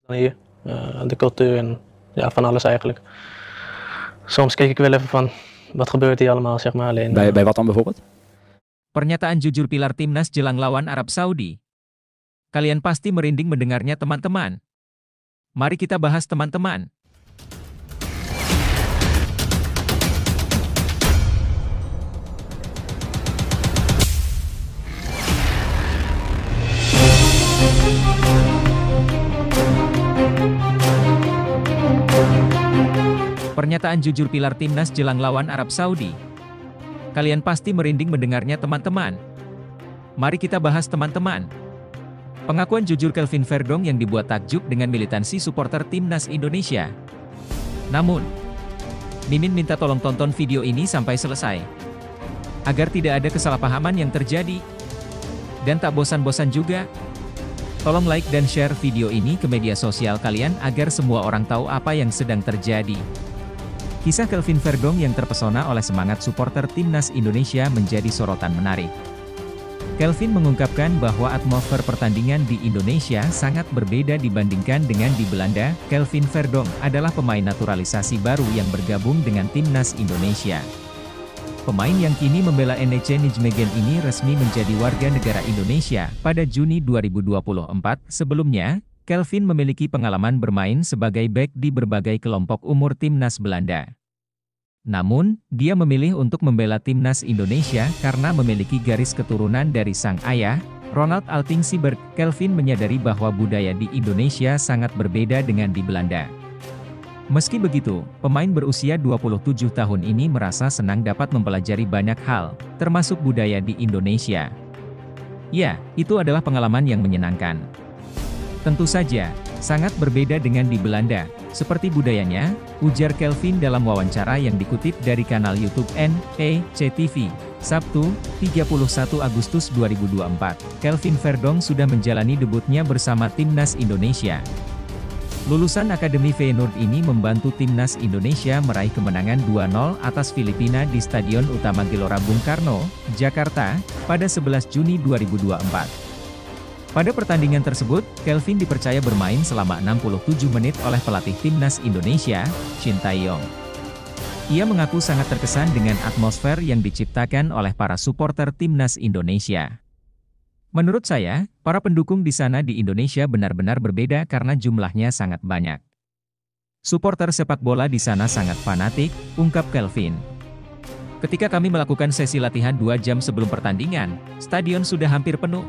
9. Det korter ju ja, van alles eigenlijk. Soms kijk ik wel even van, wat gebeurt hier allemaal, zeg maar. Alleen, Bij wat dan bijvoorbeeld? Pernyataan jujur pilar timnas jelang lawan Arab Saudi. Kalian pasti merinding mendengarnya teman-teman. Mari kita bahas teman-teman. Pernyataan jujur pilar timnas jelang lawan Arab Saudi. Kalian pasti merinding mendengarnya teman-teman. Mari kita bahas teman-teman. Pengakuan jujur Kelvin Verdong yang dibuat takjub dengan militansi supporter timnas Indonesia. Namun, Mimin minta tolong tonton video ini sampai selesai. Agar tidak ada kesalahpahaman yang terjadi. Dan tak bosan-bosan juga, tolong like dan share video ini ke media sosial kalian agar semua orang tahu apa yang sedang terjadi. Kisah Kelvin Verdong yang terpesona oleh semangat supporter timnas Indonesia menjadi sorotan menarik. Kelvin mengungkapkan bahwa atmosfer pertandingan di Indonesia sangat berbeda dibandingkan dengan di Belanda. Kelvin Verdong adalah pemain naturalisasi baru yang bergabung dengan timnas Indonesia. Pemain yang kini membela NEC Nijmegen ini resmi menjadi warga negara Indonesia pada Juni 2024. Sebelumnya, Kelvin memiliki pengalaman bermain sebagai bek di berbagai kelompok umur timnas Belanda. Namun, dia memilih untuk membela timnas Indonesia karena memiliki garis keturunan dari sang ayah, Ronald Altingsiberg. Kelvin menyadari bahwa budaya di Indonesia sangat berbeda dengan di Belanda. Meski begitu, pemain berusia 27 tahun ini merasa senang dapat mempelajari banyak hal, termasuk budaya di Indonesia. Ya, itu adalah pengalaman yang menyenangkan. Tentu saja, sangat berbeda dengan di Belanda, seperti budayanya, ujar Kelvin dalam wawancara yang dikutip dari kanal YouTube NEC TV, Sabtu, 31 Agustus 2024. Kelvin Verdong sudah menjalani debutnya bersama timnas Indonesia. Lulusan Akademi Feyenoord ini membantu timnas Indonesia meraih kemenangan 2-0 atas Filipina di Stadion Utama Gelora Bung Karno, Jakarta, pada 11 Juni 2024. Pada pertandingan tersebut, Kelvin dipercaya bermain selama 67 menit oleh pelatih timnas Indonesia, Shin Tae-yong. Ia mengaku sangat terkesan dengan atmosfer yang diciptakan oleh para supporter timnas Indonesia. Menurut saya, para pendukung di sana di Indonesia benar-benar berbeda karena jumlahnya sangat banyak. Supporter sepak bola di sana sangat fanatik, ungkap Kelvin. Ketika kami melakukan sesi latihan 2 jam sebelum pertandingan, stadion sudah hampir penuh.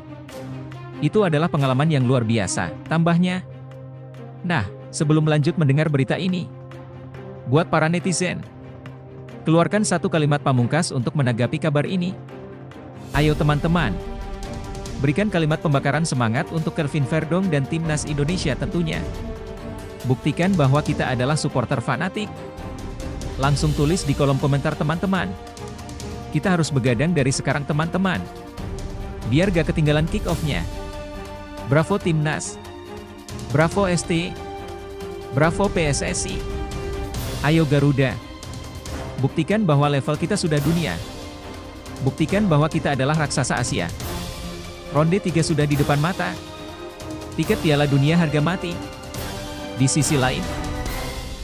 Itu adalah pengalaman yang luar biasa, tambahnya. Nah, sebelum lanjut mendengar berita ini, buat para netizen, keluarkan satu kalimat pamungkas untuk menanggapi kabar ini. Ayo teman-teman, berikan kalimat pembakaran semangat untuk Kelvin Verdong dan timnas Indonesia tentunya. Buktikan bahwa kita adalah supporter fanatik. Langsung tulis di kolom komentar teman-teman. Kita harus begadang dari sekarang teman-teman. Biar gak ketinggalan kick-off-nya. Bravo Timnas. Bravo ST. Bravo PSSI. Ayo Garuda. Buktikan bahwa level kita sudah dunia. Buktikan bahwa kita adalah raksasa Asia. Ronde 3 sudah di depan mata. Tiket Piala Dunia harga mati. Di sisi lain,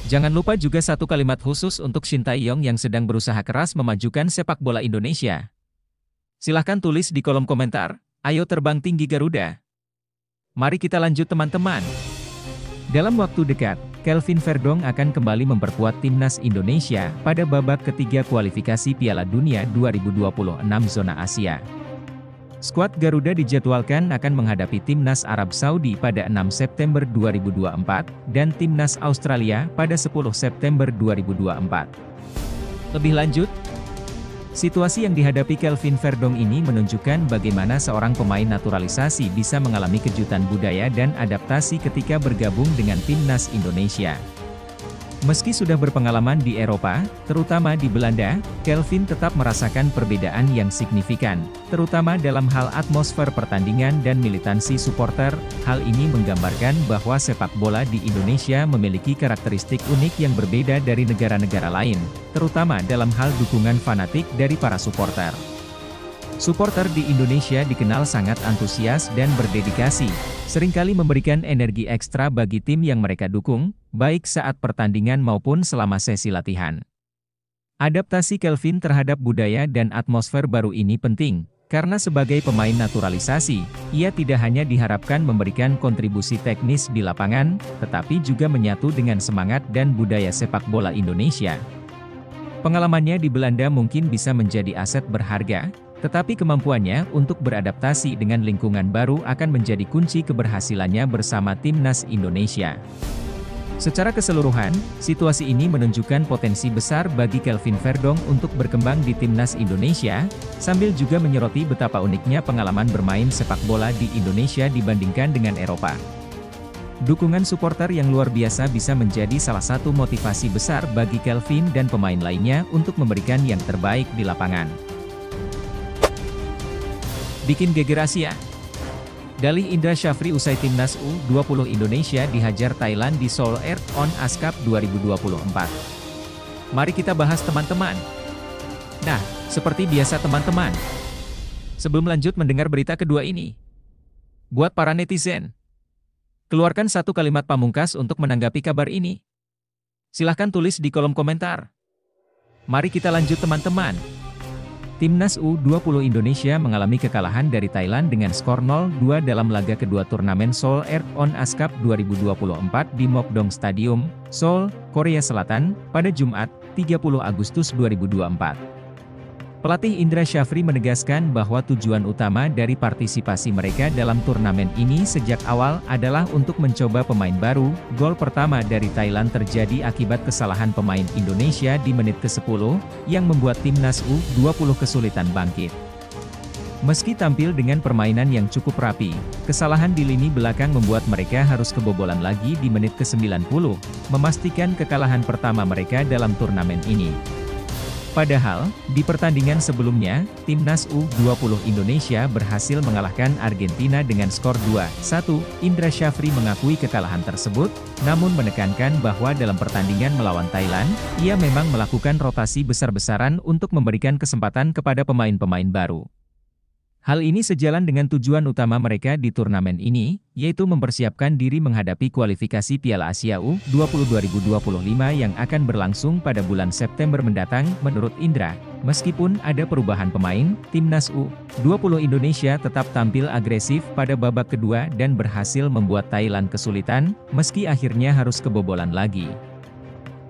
jangan lupa juga satu kalimat khusus untuk Shin Tae-yong yang sedang berusaha keras memajukan sepak bola Indonesia. Silahkan tulis di kolom komentar. Ayo terbang tinggi Garuda. Mari kita lanjut teman-teman. Dalam waktu dekat, Kelvin Verdong akan kembali memperkuat timnas Indonesia pada babak ketiga kualifikasi Piala Dunia 2026 zona Asia. Skuad Garuda dijadwalkan akan menghadapi timnas Arab Saudi pada 6 September 2024 dan timnas Australia pada 10 September 2024. Lebih lanjut, situasi yang dihadapi Kelvin Verdong ini menunjukkan bagaimana seorang pemain naturalisasi bisa mengalami kejutan budaya dan adaptasi ketika bergabung dengan timnas Indonesia. Meski sudah berpengalaman di Eropa, terutama di Belanda, Kelvin tetap merasakan perbedaan yang signifikan, terutama dalam hal atmosfer pertandingan dan militansi supporter. Hal ini menggambarkan bahwa sepak bola di Indonesia memiliki karakteristik unik yang berbeda dari negara-negara lain, terutama dalam hal dukungan fanatik dari para supporter. Supporter di Indonesia dikenal sangat antusias dan berdedikasi, seringkali memberikan energi ekstra bagi tim yang mereka dukung, baik saat pertandingan maupun selama sesi latihan. Adaptasi Kelvin terhadap budaya dan atmosfer baru ini penting, karena sebagai pemain naturalisasi, ia tidak hanya diharapkan memberikan kontribusi teknis di lapangan, tetapi juga menyatu dengan semangat dan budaya sepak bola Indonesia. Pengalamannya di Belanda mungkin bisa menjadi aset berharga, tetapi kemampuannya untuk beradaptasi dengan lingkungan baru akan menjadi kunci keberhasilannya bersama timnas Indonesia. Secara keseluruhan, situasi ini menunjukkan potensi besar bagi Kelvin Verdong untuk berkembang di timnas Indonesia, sambil juga menyoroti betapa uniknya pengalaman bermain sepak bola di Indonesia dibandingkan dengan Eropa. Dukungan supporter yang luar biasa bisa menjadi salah satu motivasi besar bagi Kelvin dan pemain lainnya untuk memberikan yang terbaik di lapangan. Bikin geger Asia. Dalih Indra Syafri usai timnas U20 Indonesia dihajar Thailand di Seoul Earthon ASEAN Cup 2024. Mari kita bahas teman-teman. Nah, seperti biasa teman-teman, sebelum lanjut mendengar berita kedua ini, buat para netizen, keluarkan satu kalimat pamungkas untuk menanggapi kabar ini. Silahkan tulis di kolom komentar. Mari kita lanjut teman-teman. Timnas U20 Indonesia mengalami kekalahan dari Thailand dengan skor 0-2 dalam laga kedua turnamen Seoul Earthon ASEAN Cup 2024 di Mokdong Stadium, Seoul, Korea Selatan, pada Jumat, 30 Agustus 2024. Pelatih Indra Syafri menegaskan bahwa tujuan utama dari partisipasi mereka dalam turnamen ini sejak awal adalah untuk mencoba pemain baru. Gol pertama dari Thailand terjadi akibat kesalahan pemain Indonesia di menit ke-10, yang membuat timnas U20 kesulitan bangkit. Meski tampil dengan permainan yang cukup rapi, kesalahan di lini belakang membuat mereka harus kebobolan lagi di menit ke-90, memastikan kekalahan pertama mereka dalam turnamen ini. Padahal, di pertandingan sebelumnya, timnas U20 Indonesia berhasil mengalahkan Argentina dengan skor 2-1. Indra Syafri mengakui kekalahan tersebut, namun menekankan bahwa dalam pertandingan melawan Thailand, ia memang melakukan rotasi besar-besaran untuk memberikan kesempatan kepada pemain-pemain baru. Hal ini sejalan dengan tujuan utama mereka di turnamen ini, yaitu mempersiapkan diri menghadapi kualifikasi Piala Asia U20 2025 yang akan berlangsung pada bulan September mendatang. Menurut Indra, meskipun ada perubahan pemain, timnas U20 Indonesia tetap tampil agresif pada babak kedua dan berhasil membuat Thailand kesulitan, meski akhirnya harus kebobolan lagi.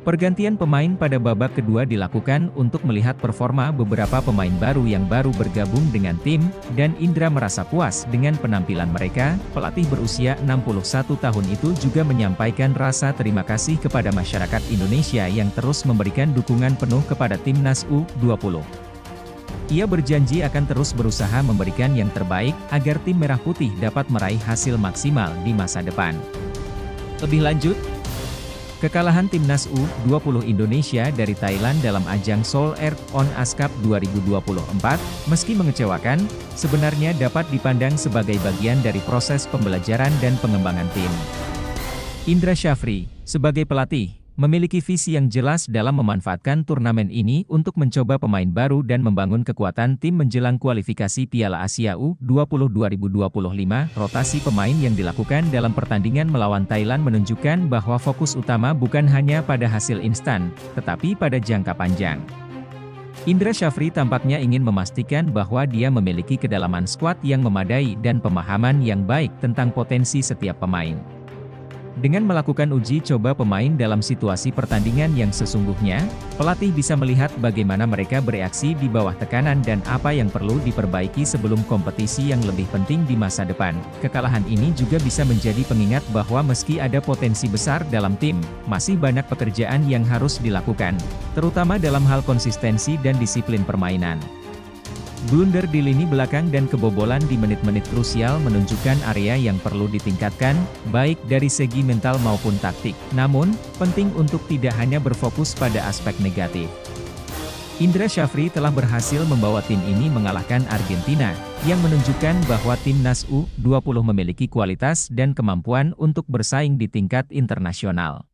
Pergantian pemain pada babak kedua dilakukan untuk melihat performa beberapa pemain baru yang baru bergabung dengan tim, dan Indra merasa puas dengan penampilan mereka. Pelatih berusia 61 tahun itu juga menyampaikan rasa terima kasih kepada masyarakat Indonesia yang terus memberikan dukungan penuh kepada timnas U20. Ia berjanji akan terus berusaha memberikan yang terbaik agar tim Merah Putih dapat meraih hasil maksimal di masa depan. Lebih lanjut, kekalahan timnas U20 Indonesia dari Thailand dalam ajang Seoul Earthon ASEAN Cup 2024, meski mengecewakan, sebenarnya dapat dipandang sebagai bagian dari proses pembelajaran dan pengembangan tim. Indra Syafri, sebagai pelatih, memiliki visi yang jelas dalam memanfaatkan turnamen ini untuk mencoba pemain baru dan membangun kekuatan tim menjelang kualifikasi Piala Asia U20 2025. Rotasi pemain yang dilakukan dalam pertandingan melawan Thailand menunjukkan bahwa fokus utama bukan hanya pada hasil instan, tetapi pada jangka panjang. Indra Syafri tampaknya ingin memastikan bahwa dia memiliki kedalaman skuad yang memadai dan pemahaman yang baik tentang potensi setiap pemain. Dengan melakukan uji coba pemain dalam situasi pertandingan yang sesungguhnya, pelatih bisa melihat bagaimana mereka bereaksi di bawah tekanan dan apa yang perlu diperbaiki sebelum kompetisi yang lebih penting di masa depan. Kekalahan ini juga bisa menjadi pengingat bahwa meski ada potensi besar dalam tim, masih banyak pekerjaan yang harus dilakukan, terutama dalam hal konsistensi dan disiplin permainan. Blunder di lini belakang dan kebobolan di menit-menit krusial menunjukkan area yang perlu ditingkatkan, baik dari segi mental maupun taktik. Namun, penting untuk tidak hanya berfokus pada aspek negatif. Indra Syafri telah berhasil membawa tim ini mengalahkan Argentina, yang menunjukkan bahwa timnas U20 memiliki kualitas dan kemampuan untuk bersaing di tingkat internasional.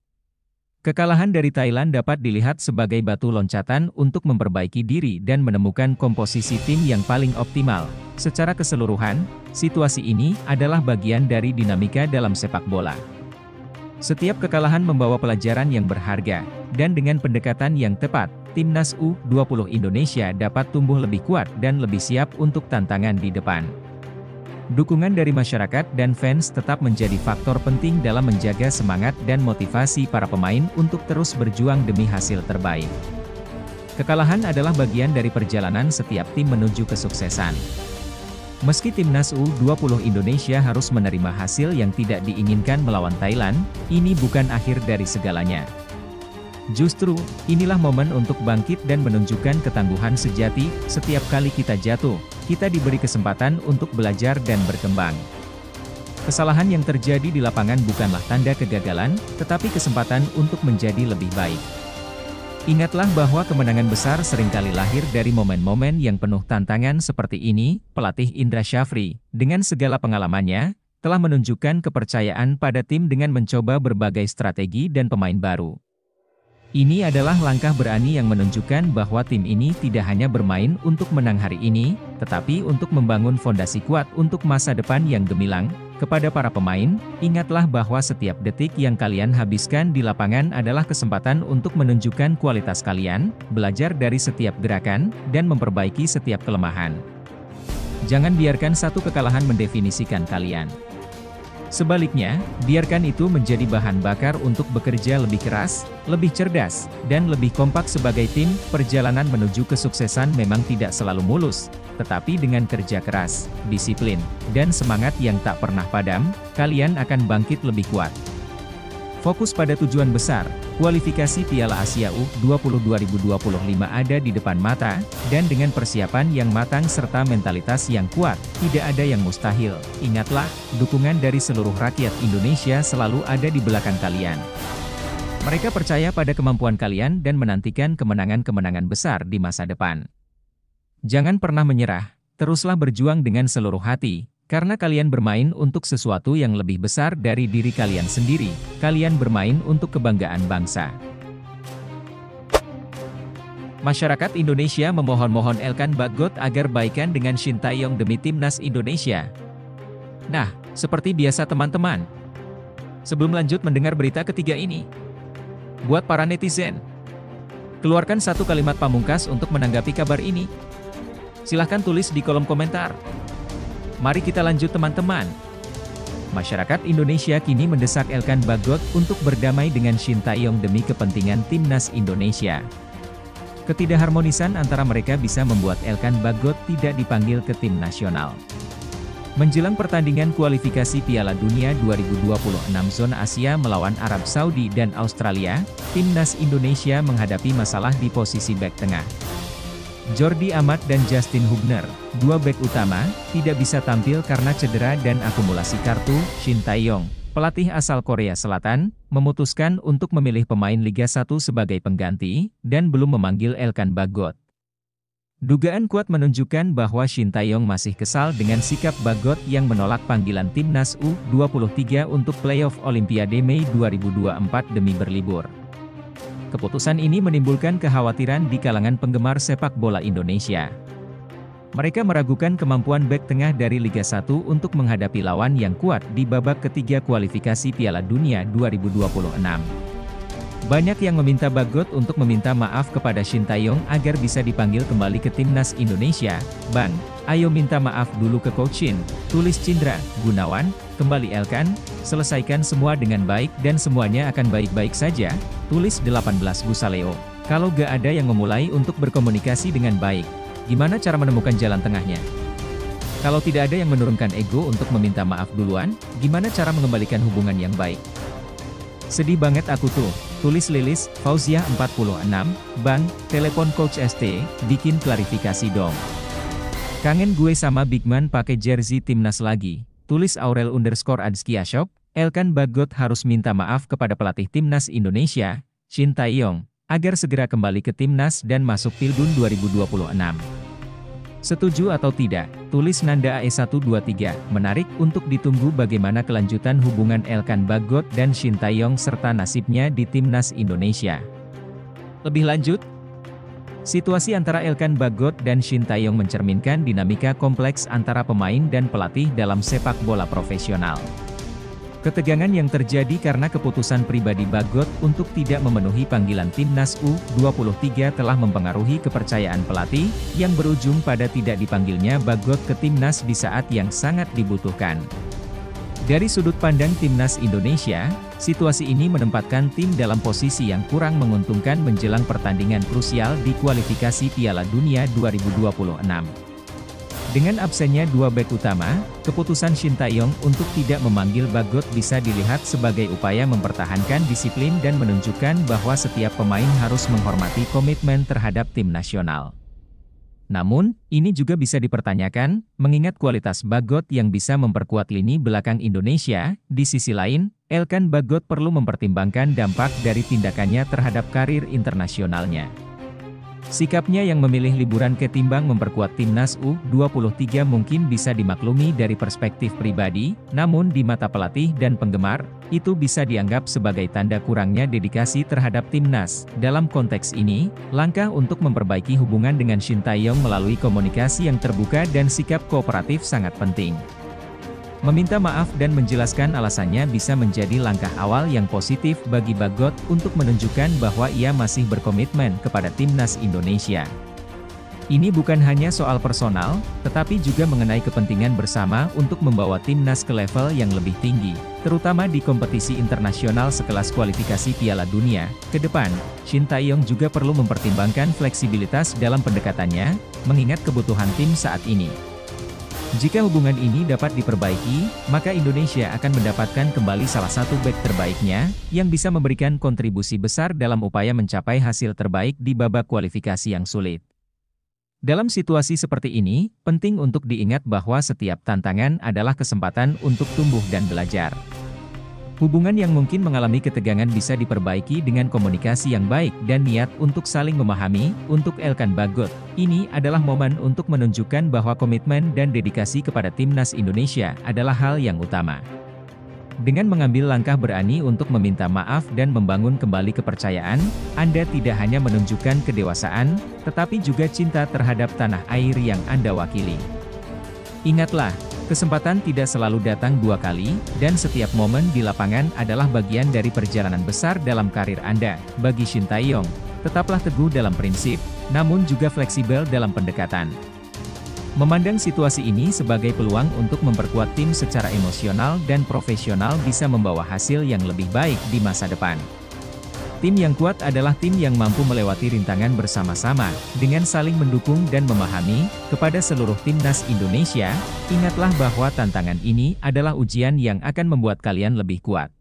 Kekalahan dari Thailand dapat dilihat sebagai batu loncatan untuk memperbaiki diri dan menemukan komposisi tim yang paling optimal. Secara keseluruhan, situasi ini adalah bagian dari dinamika dalam sepak bola. Setiap kekalahan membawa pelajaran yang berharga, dan dengan pendekatan yang tepat, Timnas U20 Indonesia dapat tumbuh lebih kuat dan lebih siap untuk tantangan di depan. Dukungan dari masyarakat dan fans tetap menjadi faktor penting dalam menjaga semangat dan motivasi para pemain untuk terus berjuang demi hasil terbaik. Kekalahan adalah bagian dari perjalanan setiap tim menuju kesuksesan. Meski Timnas U20 Indonesia harus menerima hasil yang tidak diinginkan melawan Thailand, ini bukan akhir dari segalanya. Justru, inilah momen untuk bangkit dan menunjukkan ketangguhan sejati. Setiap kali kita jatuh, kita diberi kesempatan untuk belajar dan berkembang. Kesalahan yang terjadi di lapangan bukanlah tanda kegagalan, tetapi kesempatan untuk menjadi lebih baik. Ingatlah bahwa kemenangan besar seringkali lahir dari momen-momen yang penuh tantangan seperti ini. Pelatih Indra Syafri, dengan segala pengalamannya, telah menunjukkan kepercayaan pada tim dengan mencoba berbagai strategi dan pemain baru. Ini adalah langkah berani yang menunjukkan bahwa tim ini tidak hanya bermain untuk menang hari ini, tetapi untuk membangun fondasi kuat untuk masa depan yang gemilang. Kepada para pemain, ingatlah bahwa setiap detik yang kalian habiskan di lapangan adalah kesempatan untuk menunjukkan kualitas kalian, belajar dari setiap gerakan, dan memperbaiki setiap kelemahan. Jangan biarkan satu kekalahan mendefinisikan kalian. Sebaliknya, biarkan itu menjadi bahan bakar untuk bekerja lebih keras, lebih cerdas, dan lebih kompak sebagai tim. Perjalanan menuju kesuksesan memang tidak selalu mulus, tetapi dengan kerja keras, disiplin, dan semangat yang tak pernah padam, kalian akan bangkit lebih kuat. Fokus pada tujuan besar, kualifikasi Piala Asia U20 2025 ada di depan mata, dan dengan persiapan yang matang serta mentalitas yang kuat, tidak ada yang mustahil. Ingatlah, dukungan dari seluruh rakyat Indonesia selalu ada di belakang kalian. Mereka percaya pada kemampuan kalian dan menantikan kemenangan-kemenangan besar di masa depan. Jangan pernah menyerah, teruslah berjuang dengan seluruh hati. Karena kalian bermain untuk sesuatu yang lebih besar dari diri kalian sendiri, kalian bermain untuk kebanggaan bangsa. Masyarakat Indonesia memohon Elkan Bagot agar baikan dengan Shin Tae-yong demi Timnas Indonesia. Nah, seperti biasa teman-teman. Sebelum lanjut mendengar berita ketiga ini, buat para netizen, keluarkan satu kalimat pamungkas untuk menanggapi kabar ini. Silahkan tulis di kolom komentar. Mari kita lanjut teman-teman. Masyarakat Indonesia kini mendesak Elkan Bagot untuk berdamai dengan Shin Tae-yong demi kepentingan Timnas Indonesia. Ketidakharmonisan antara mereka bisa membuat Elkan Bagot tidak dipanggil ke tim nasional. Menjelang pertandingan kualifikasi Piala Dunia 2026 zona Asia melawan Arab Saudi dan Australia, Timnas Indonesia menghadapi masalah di posisi bek tengah. Jordi Amat dan Justin Hubner, dua bek utama, tidak bisa tampil karena cedera dan akumulasi kartu. Shin Tae-yong, pelatih asal Korea Selatan, memutuskan untuk memilih pemain Liga 1 sebagai pengganti, dan belum memanggil Elkan Bagot. Dugaan kuat menunjukkan bahwa Shin Tae-yong masih kesal dengan sikap Bagot yang menolak panggilan Timnas U23 untuk playoff Olimpiade Mei 2024 demi berlibur. Keputusan ini menimbulkan kekhawatiran di kalangan penggemar sepak bola Indonesia. Mereka meragukan kemampuan bek tengah dari Liga 1 untuk menghadapi lawan yang kuat di babak ketiga kualifikasi Piala Dunia 2026. Banyak yang meminta Bagot untuk meminta maaf kepada Shin Tae-yong agar bisa dipanggil kembali ke Timnas Indonesia. "Bang, ayo minta maaf dulu ke Coach Shin," tulis Cindra Gunawan. "Kembali Elkan, selesaikan semua dengan baik dan semuanya akan baik-baik saja," tulis 18 Gusaleo. "Kalau gak ada yang memulai untuk berkomunikasi dengan baik, gimana cara menemukan jalan tengahnya? Kalau tidak ada yang menurunkan ego untuk meminta maaf duluan, gimana cara mengembalikan hubungan yang baik? Sedih banget aku tuh," tulis Lilis Fauziah 46, "Bang, telepon Coach ST, bikin klarifikasi dong. Kangen gue sama Bigman pakai jersey Timnas lagi," tulis Aurel_Adskiashop. Elkan Bagot harus minta maaf kepada pelatih Timnas Indonesia, Shin Tae-yong, agar segera kembali ke Timnas dan masuk Pilgun 2026. Setuju atau tidak? Tulis Nanda AE123. Menarik untuk ditunggu bagaimana kelanjutan hubungan Elkan Bagot dan Shin Tae-yong serta nasibnya di timnas Indonesia. Lebih lanjut, situasi antara Elkan Bagot dan Shin Tae-yong mencerminkan dinamika kompleks antara pemain dan pelatih dalam sepak bola profesional. Ketegangan yang terjadi karena keputusan pribadi Bagot untuk tidak memenuhi panggilan timnas U23 telah mempengaruhi kepercayaan pelatih, yang berujung pada tidak dipanggilnya Bagot ke timnas di saat yang sangat dibutuhkan. Dari sudut pandang timnas Indonesia, situasi ini menempatkan tim dalam posisi yang kurang menguntungkan menjelang pertandingan krusial di kualifikasi Piala Dunia 2026. Dengan absennya dua bek utama, keputusan Shin Tae-yong untuk tidak memanggil Bagot bisa dilihat sebagai upaya mempertahankan disiplin dan menunjukkan bahwa setiap pemain harus menghormati komitmen terhadap tim nasional. Namun, ini juga bisa dipertanyakan, mengingat kualitas Bagot yang bisa memperkuat lini belakang Indonesia. Di sisi lain, Elkan Bagot perlu mempertimbangkan dampak dari tindakannya terhadap karir internasionalnya. Sikapnya yang memilih liburan ketimbang memperkuat timnas U23 mungkin bisa dimaklumi dari perspektif pribadi, namun di mata pelatih dan penggemar, itu bisa dianggap sebagai tanda kurangnya dedikasi terhadap timnas. Dalam konteks ini, langkah untuk memperbaiki hubungan dengan Shin Tae-yong melalui komunikasi yang terbuka dan sikap kooperatif sangat penting. Meminta maaf dan menjelaskan alasannya bisa menjadi langkah awal yang positif bagi Bagot untuk menunjukkan bahwa ia masih berkomitmen kepada timnas Indonesia. Ini bukan hanya soal personal, tetapi juga mengenai kepentingan bersama untuk membawa timnas ke level yang lebih tinggi, terutama di kompetisi internasional sekelas kualifikasi Piala Dunia. Ke depan, Shin Tae-yong juga perlu mempertimbangkan fleksibilitas dalam pendekatannya, mengingat kebutuhan tim saat ini. Jika hubungan ini dapat diperbaiki, maka Indonesia akan mendapatkan kembali salah satu bek terbaiknya, yang bisa memberikan kontribusi besar dalam upaya mencapai hasil terbaik di babak kualifikasi yang sulit. Dalam situasi seperti ini, penting untuk diingat bahwa setiap tantangan adalah kesempatan untuk tumbuh dan belajar. Hubungan yang mungkin mengalami ketegangan bisa diperbaiki dengan komunikasi yang baik dan niat untuk saling memahami. Untuk Elkan Bagot, ini adalah momen untuk menunjukkan bahwa komitmen dan dedikasi kepada timnas Indonesia adalah hal yang utama. Dengan mengambil langkah berani untuk meminta maaf dan membangun kembali kepercayaan, Anda tidak hanya menunjukkan kedewasaan, tetapi juga cinta terhadap tanah air yang Anda wakili. Ingatlah, kesempatan tidak selalu datang dua kali, dan setiap momen di lapangan adalah bagian dari perjalanan besar dalam karir Anda. Bagi Shin Tae-yong, tetaplah teguh dalam prinsip, namun juga fleksibel dalam pendekatan. Memandang situasi ini sebagai peluang untuk memperkuat tim secara emosional dan profesional bisa membawa hasil yang lebih baik di masa depan. Tim yang kuat adalah tim yang mampu melewati rintangan bersama-sama, dengan saling mendukung dan memahami. Kepada seluruh timnas Indonesia, ingatlah bahwa tantangan ini adalah ujian yang akan membuat kalian lebih kuat.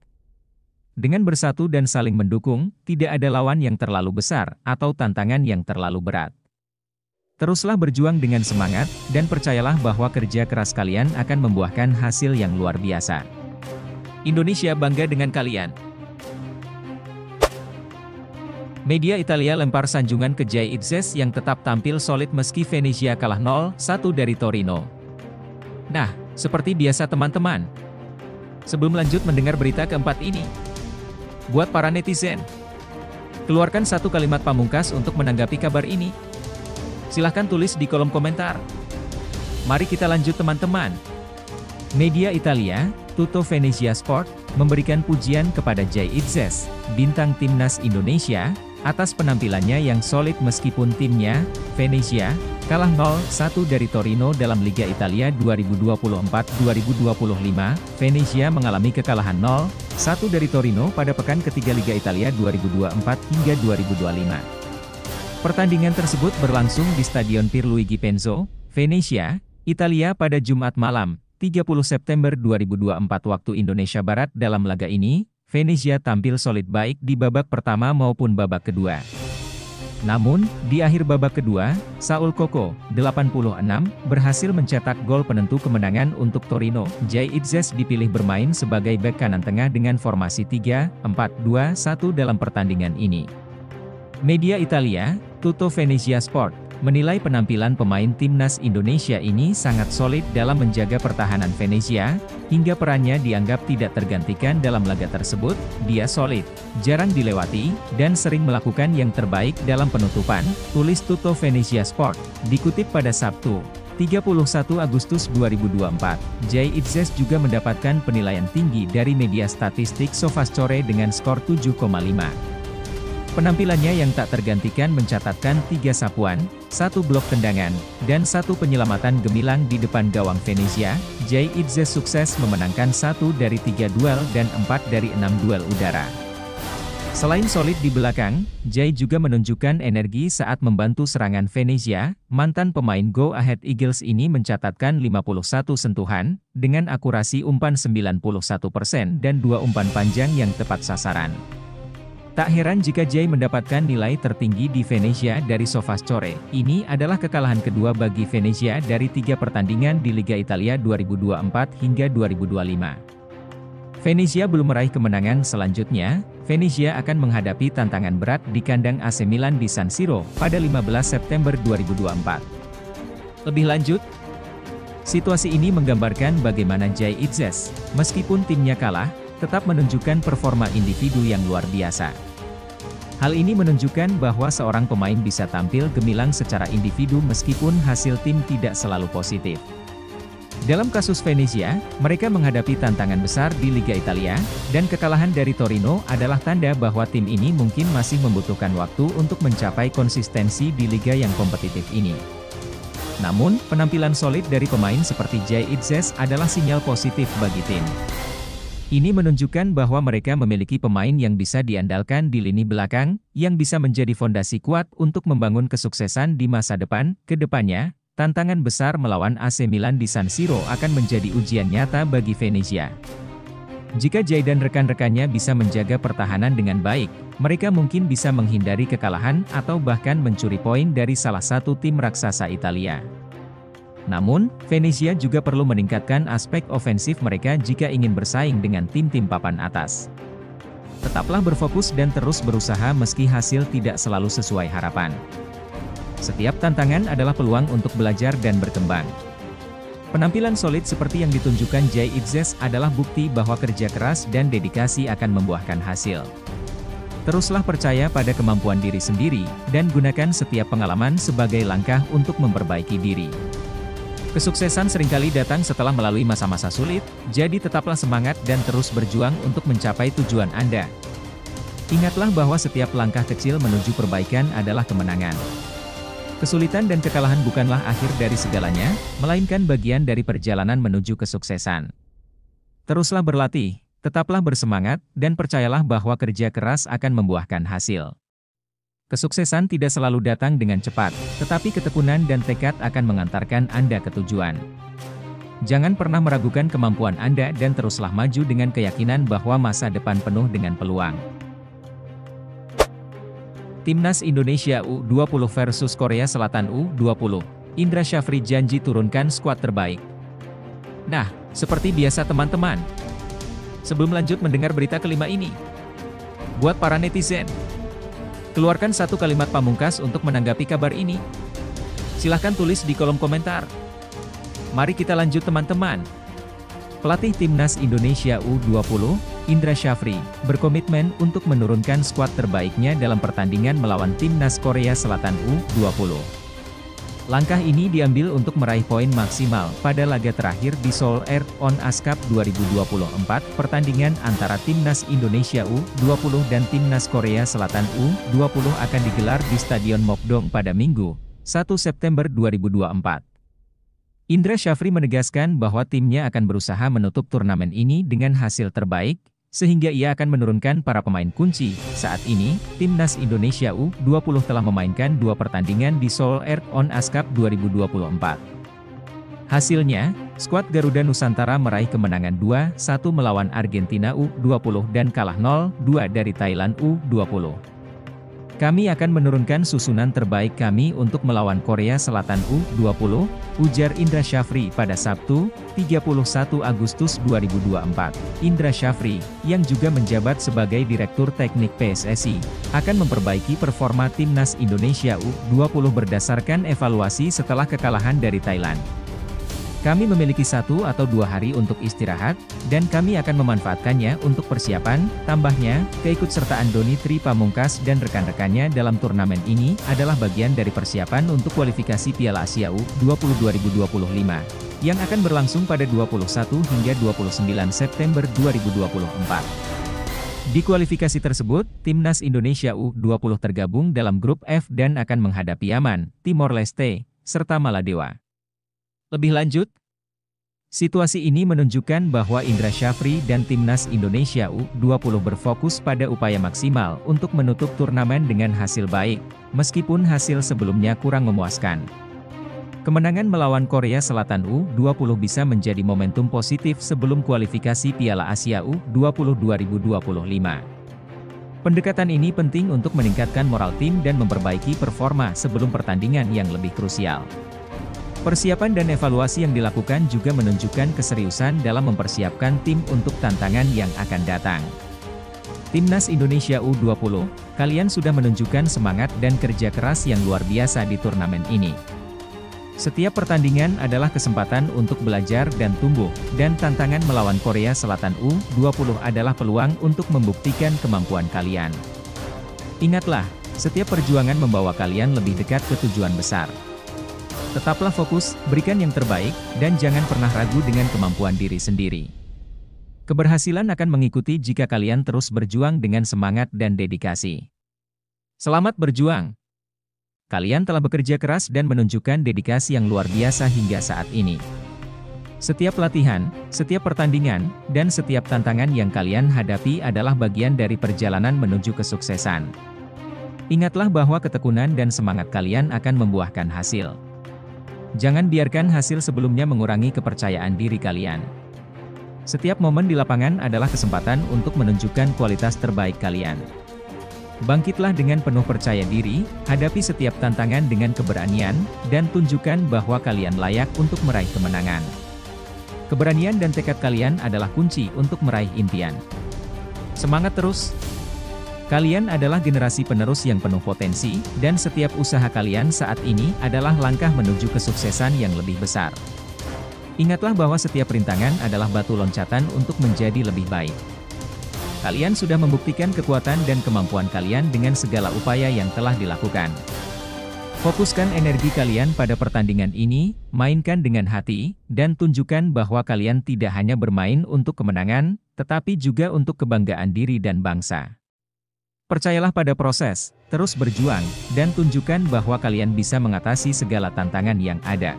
Dengan bersatu dan saling mendukung, tidak ada lawan yang terlalu besar, atau tantangan yang terlalu berat. Teruslah berjuang dengan semangat, dan percayalah bahwa kerja keras kalian akan membuahkan hasil yang luar biasa. Indonesia bangga dengan kalian. Media Italia lempar sanjungan ke Jay Itzes yang tetap tampil solid meski Venezia kalah 0-1 dari Torino. Nah, seperti biasa teman-teman, sebelum lanjut mendengar berita keempat ini, buat para netizen, keluarkan satu kalimat pamungkas untuk menanggapi kabar ini. Silahkan tulis di kolom komentar. Mari kita lanjut teman-teman. Media Italia, Tutto Venezia Sport, memberikan pujian kepada Jay Itzes, bintang timnas Indonesia, atas penampilannya yang solid meskipun timnya, Venezia, kalah 0-1 dari Torino dalam Liga Italia 2024-2025. Venezia mengalami kekalahan 0-1 dari Torino pada pekan ketiga Liga Italia 2024 hingga 2025. Pertandingan tersebut berlangsung di Stadion Pierluigi Penzo, Venezia, Italia pada Jumat malam, 30 September 2024 waktu Indonesia Barat. Dalam laga ini, Venezia tampil solid baik di babak pertama maupun babak kedua. Namun, di akhir babak kedua, Saul Coco, 86, berhasil mencetak gol penentu kemenangan untuk Torino. Jay Itzes dipilih bermain sebagai bek kanan tengah dengan formasi 3-4-2-1 dalam pertandingan ini. Media Italia, Tutto Venezia Sport, menilai penampilan pemain timnas Indonesia ini sangat solid dalam menjaga pertahanan Venezia, hingga perannya dianggap tidak tergantikan dalam laga tersebut. Dia solid, jarang dilewati, dan sering melakukan yang terbaik dalam penutupan, tulis Tutto Venezia Sport, dikutip pada Sabtu, 31 Agustus 2024. Jay Itzes juga mendapatkan penilaian tinggi dari media statistik SofaScore dengan skor 7,5. Penampilannya yang tak tergantikan mencatatkan 3 sapuan, 1 blok tendangan, dan 1 penyelamatan gemilang di depan gawang Venezia. Jay Itzes sukses memenangkan 1 dari 3 duel dan 4 dari 6 duel udara. Selain solid di belakang, Jay juga menunjukkan energi saat membantu serangan Venezia. Mantan pemain Go Ahead Eagles ini mencatatkan 51 sentuhan, dengan akurasi umpan 91% dan 2 umpan panjang yang tepat sasaran. Tak heran jika Jay mendapatkan nilai tertinggi di Venezia dari SofaScore. Ini adalah kekalahan kedua bagi Venezia dari 3 pertandingan di Liga Italia 2024 hingga 2025. Venezia belum meraih kemenangan selanjutnya. Venezia akan menghadapi tantangan berat di kandang AC Milan di San Siro pada 15 September 2024. Lebih lanjut, situasi ini menggambarkan bagaimana Jay Itzes, meskipun timnya kalah, tetap menunjukkan performa individu yang luar biasa. Hal ini menunjukkan bahwa seorang pemain bisa tampil gemilang secara individu meskipun hasil tim tidak selalu positif. Dalam kasus Venezia, mereka menghadapi tantangan besar di Liga Italia, dan kekalahan dari Torino adalah tanda bahwa tim ini mungkin masih membutuhkan waktu untuk mencapai konsistensi di liga yang kompetitif ini. Namun, penampilan solid dari pemain seperti Jay Itzes adalah sinyal positif bagi tim. Ini menunjukkan bahwa mereka memiliki pemain yang bisa diandalkan di lini belakang, yang bisa menjadi fondasi kuat untuk membangun kesuksesan di masa depan. Kedepannya, tantangan besar melawan AC Milan di San Siro akan menjadi ujian nyata bagi Venezia. Jika Jay dan rekan-rekannya bisa menjaga pertahanan dengan baik, mereka mungkin bisa menghindari kekalahan atau bahkan mencuri poin dari salah satu tim raksasa Italia. Namun, Venezia juga perlu meningkatkan aspek ofensif mereka jika ingin bersaing dengan tim-tim papan atas. Tetaplah berfokus dan terus berusaha meski hasil tidak selalu sesuai harapan. Setiap tantangan adalah peluang untuk belajar dan berkembang. Penampilan solid seperti yang ditunjukkan Jay Itzes adalah bukti bahwa kerja keras dan dedikasi akan membuahkan hasil. Teruslah percaya pada kemampuan diri sendiri, dan gunakan setiap pengalaman sebagai langkah untuk memperbaiki diri. Kesuksesan seringkali datang setelah melalui masa-masa sulit, jadi tetaplah semangat dan terus berjuang untuk mencapai tujuan Anda. Ingatlah bahwa setiap langkah kecil menuju perbaikan adalah kemenangan. Kesulitan dan kekalahan bukanlah akhir dari segalanya, melainkan bagian dari perjalanan menuju kesuksesan. Teruslah berlatih, tetaplah bersemangat, dan percayalah bahwa kerja keras akan membuahkan hasil. Kesuksesan tidak selalu datang dengan cepat, tetapi ketekunan dan tekad akan mengantarkan Anda ke tujuan. Jangan pernah meragukan kemampuan Anda dan teruslah maju dengan keyakinan bahwa masa depan penuh dengan peluang. Timnas Indonesia U20 versus Korea Selatan U20. Indra Syafri janji turunkan skuad terbaik. Nah, seperti biasa teman-teman. Sebelum lanjut mendengar berita kelima ini, buat para netizen, keluarkan satu kalimat pamungkas untuk menanggapi kabar ini. Silahkan tulis di kolom komentar. Mari kita lanjut teman-teman. Pelatih Timnas Indonesia U20, Indra Syafri, berkomitmen untuk menurunkan skuad terbaiknya dalam pertandingan melawan Timnas Korea Selatan U20. Langkah ini diambil untuk meraih poin maksimal pada laga terakhir di Seoul On Ice Cup 2024. Pertandingan antara Timnas Indonesia U20 dan Timnas Korea Selatan U20 akan digelar di Stadion Mokdong pada Minggu, 1 September 2024. Indra Syafri menegaskan bahwa timnya akan berusaha menutup turnamen ini dengan hasil terbaik, sehingga ia akan menurunkan para pemain kunci. Saat ini, Timnas Indonesia U20 telah memainkan 2 pertandingan di Seoul On Ice Cup 2024. Hasilnya, skuad Garuda Nusantara meraih kemenangan 2-1 melawan Argentina U20 dan kalah 0-2 dari Thailand U20. Kami akan menurunkan susunan terbaik kami untuk melawan Korea Selatan U20, ujar Indra Syafri pada Sabtu, 31 Agustus 2024. Indra Syafri, yang juga menjabat sebagai Direktur Teknik PSSI, akan memperbaiki performa Timnas Indonesia U20 berdasarkan evaluasi setelah kekalahan dari Thailand. Kami memiliki 1 atau 2 hari untuk istirahat, dan kami akan memanfaatkannya untuk persiapan. Tambahnya, keikutsertaan Doni Tri Pamungkas dan rekan-rekannya dalam turnamen ini adalah bagian dari persiapan untuk kualifikasi Piala Asia U20 2025, yang akan berlangsung pada 21 hingga 29 September 2024. Di kualifikasi tersebut, Timnas Indonesia U20 tergabung dalam grup F dan akan menghadapi Yaman, Timor Leste, serta Maladewa. Lebih lanjut, situasi ini menunjukkan bahwa Indra Syafri dan Timnas Indonesia U20 berfokus pada upaya maksimal untuk menutup turnamen dengan hasil baik, meskipun hasil sebelumnya kurang memuaskan. Kemenangan melawan Korea Selatan U20 bisa menjadi momentum positif sebelum kualifikasi Piala Asia U20 2025. Pendekatan ini penting untuk meningkatkan moral tim dan memperbaiki performa sebelum pertandingan yang lebih krusial. Persiapan dan evaluasi yang dilakukan juga menunjukkan keseriusan dalam mempersiapkan tim untuk tantangan yang akan datang. Timnas Indonesia U20, kalian sudah menunjukkan semangat dan kerja keras yang luar biasa di turnamen ini. Setiap pertandingan adalah kesempatan untuk belajar dan tumbuh, dan tantangan melawan Korea Selatan U20 adalah peluang untuk membuktikan kemampuan kalian. Ingatlah, setiap perjuangan membawa kalian lebih dekat ke tujuan besar. Tetaplah fokus, berikan yang terbaik, dan jangan pernah ragu dengan kemampuan diri sendiri. Keberhasilan akan mengikuti jika kalian terus berjuang dengan semangat dan dedikasi. Selamat berjuang! Kalian telah bekerja keras dan menunjukkan dedikasi yang luar biasa hingga saat ini. Setiap latihan, setiap pertandingan, dan setiap tantangan yang kalian hadapi adalah bagian dari perjalanan menuju kesuksesan. Ingatlah bahwa ketekunan dan semangat kalian akan membuahkan hasil. Jangan biarkan hasil sebelumnya mengurangi kepercayaan diri kalian. Setiap momen di lapangan adalah kesempatan untuk menunjukkan kualitas terbaik kalian. Bangkitlah dengan penuh percaya diri, hadapi setiap tantangan dengan keberanian, dan tunjukkan bahwa kalian layak untuk meraih kemenangan. Keberanian dan tekad kalian adalah kunci untuk meraih impian. Semangat terus! Kalian adalah generasi penerus yang penuh potensi, dan setiap usaha kalian saat ini adalah langkah menuju kesuksesan yang lebih besar. Ingatlah bahwa setiap rintangan adalah batu loncatan untuk menjadi lebih baik. Kalian sudah membuktikan kekuatan dan kemampuan kalian dengan segala upaya yang telah dilakukan. Fokuskan energi kalian pada pertandingan ini, mainkan dengan hati, dan tunjukkan bahwa kalian tidak hanya bermain untuk kemenangan, tetapi juga untuk kebanggaan diri dan bangsa. Percayalah pada proses, terus berjuang, dan tunjukkan bahwa kalian bisa mengatasi segala tantangan yang ada.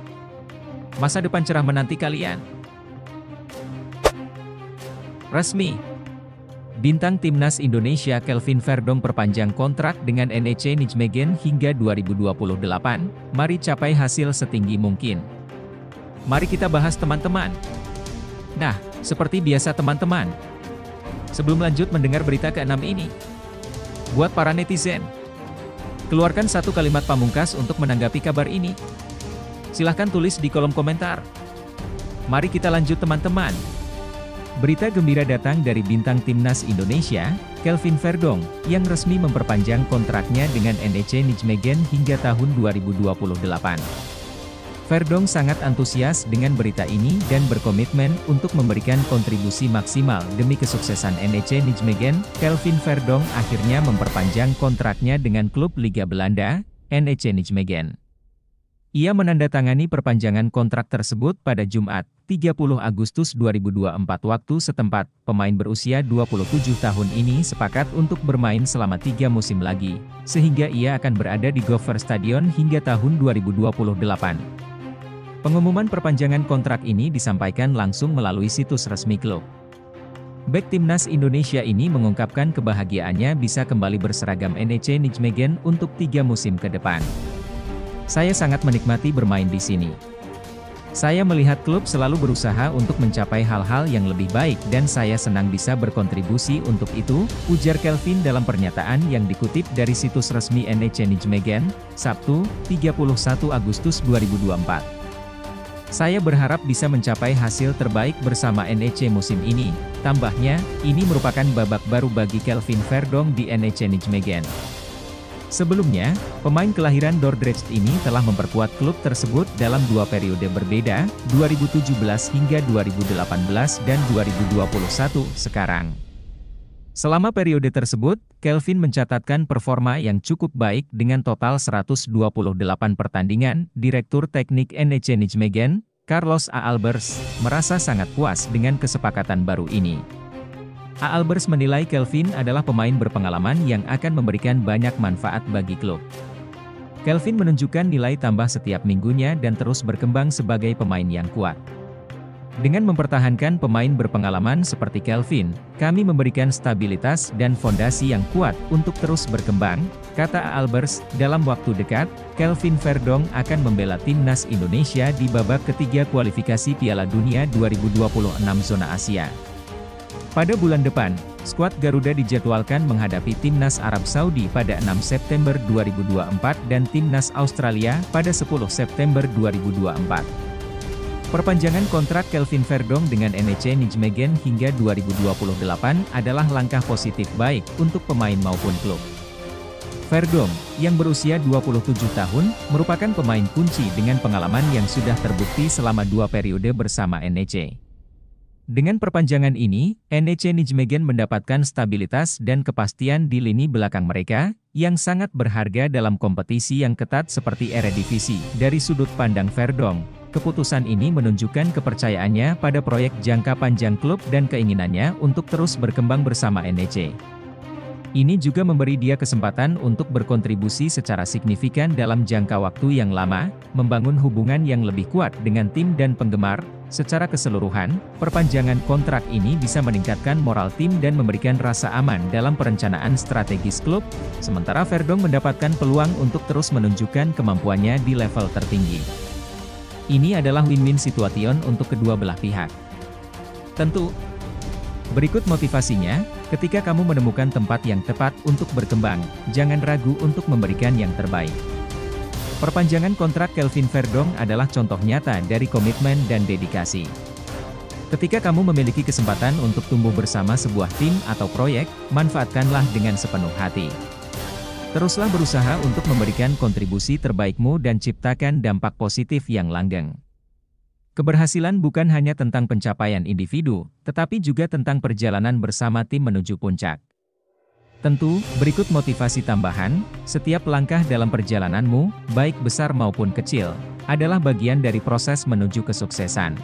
Masa depan cerah menanti kalian. Resmi. Bintang Timnas Indonesia Kelvin Verdong perpanjang kontrak dengan NEC Nijmegen hingga 2028. Mari capai hasil setinggi mungkin. Mari kita bahas teman-teman. Nah, seperti biasa teman-teman. Sebelum lanjut mendengar berita ke-6 ini, buat para netizen, keluarkan satu kalimat pamungkas untuk menanggapi kabar ini. Silahkan tulis di kolom komentar. Mari kita lanjut teman-teman. Berita gembira datang dari bintang Timnas Indonesia, Kelvin Verdong, yang resmi memperpanjang kontraknya dengan NEC Nijmegen hingga tahun 2028. Verdong sangat antusias dengan berita ini dan berkomitmen untuk memberikan kontribusi maksimal demi kesuksesan NEC Nijmegen. Kelvin Verdong akhirnya memperpanjang kontraknya dengan klub Liga Belanda, NEC Nijmegen. Ia menandatangani perpanjangan kontrak tersebut pada Jumat, 30 Agustus 2024 waktu setempat. Pemain berusia 27 tahun ini sepakat untuk bermain selama 3 musim lagi, sehingga ia akan berada di Gopher Stadion hingga tahun 2028. Pengumuman perpanjangan kontrak ini disampaikan langsung melalui situs resmi klub. Bek Timnas Indonesia ini mengungkapkan kebahagiaannya bisa kembali berseragam NEC Nijmegen untuk 3 musim ke depan. Saya sangat menikmati bermain di sini. Saya melihat klub selalu berusaha untuk mencapai hal-hal yang lebih baik dan saya senang bisa berkontribusi untuk itu, ujar Kelvin dalam pernyataan yang dikutip dari situs resmi NEC Nijmegen, Sabtu, 31 Agustus 2024. Saya berharap bisa mencapai hasil terbaik bersama NEC musim ini, tambahnya, ini merupakan babak baru bagi Kelvin Verdonk di NEC Nijmegen. Sebelumnya, pemain kelahiran Dordrecht ini telah memperkuat klub tersebut dalam 2 periode berbeda, 2017 hingga 2018 dan 2021 sekarang. Selama periode tersebut, Kelvin mencatatkan performa yang cukup baik dengan total 128 pertandingan. Direktur Teknik NEC Nijmegen, Carlos A. Albers, merasa sangat puas dengan kesepakatan baru ini. A. Albers menilai Kelvin adalah pemain berpengalaman yang akan memberikan banyak manfaat bagi klub. Kelvin menunjukkan nilai tambah setiap minggunya dan terus berkembang sebagai pemain yang kuat. Dengan mempertahankan pemain berpengalaman seperti Kelvin, kami memberikan stabilitas dan fondasi yang kuat untuk terus berkembang, kata A. Albers. Dalam waktu dekat, Kelvin Verdonk akan membela timnas Indonesia di babak ketiga kualifikasi Piala Dunia 2026 zona Asia. Pada bulan depan, skuad Garuda dijadwalkan menghadapi timnas Arab Saudi pada 6 September 2024 dan timnas Australia pada 10 September 2024. Perpanjangan kontrak Kelvin Verdonk dengan NEC Nijmegen hingga 2028 adalah langkah positif baik untuk pemain maupun klub. Verdonk, yang berusia 27 tahun, merupakan pemain kunci dengan pengalaman yang sudah terbukti selama 2 periode bersama NEC. Dengan perpanjangan ini, NEC Nijmegen mendapatkan stabilitas dan kepastian di lini belakang mereka, yang sangat berharga dalam kompetisi yang ketat seperti Eredivisie. Dari sudut pandang Verdonk, keputusan ini menunjukkan kepercayaannya pada proyek jangka panjang klub dan keinginannya untuk terus berkembang bersama NEC. Ini juga memberi dia kesempatan untuk berkontribusi secara signifikan dalam jangka waktu yang lama, membangun hubungan yang lebih kuat dengan tim dan penggemar. Secara keseluruhan, perpanjangan kontrak ini bisa meningkatkan moral tim dan memberikan rasa aman dalam perencanaan strategis klub, sementara Verdonk mendapatkan peluang untuk terus menunjukkan kemampuannya di level tertinggi. Ini adalah win-win situation untuk kedua belah pihak. Tentu, berikut motivasinya, ketika kamu menemukan tempat yang tepat untuk berkembang, jangan ragu untuk memberikan yang terbaik. Perpanjangan kontrak Kelvin Verdonk adalah contoh nyata dari komitmen dan dedikasi. Ketika kamu memiliki kesempatan untuk tumbuh bersama sebuah tim atau proyek, manfaatkanlah dengan sepenuh hati. Teruslah berusaha untuk memberikan kontribusi terbaikmu dan ciptakan dampak positif yang langgeng. Keberhasilan bukan hanya tentang pencapaian individu, tetapi juga tentang perjalanan bersama tim menuju puncak. Tentu, berikut motivasi tambahan, setiap langkah dalam perjalananmu, baik besar maupun kecil, adalah bagian dari proses menuju kesuksesan.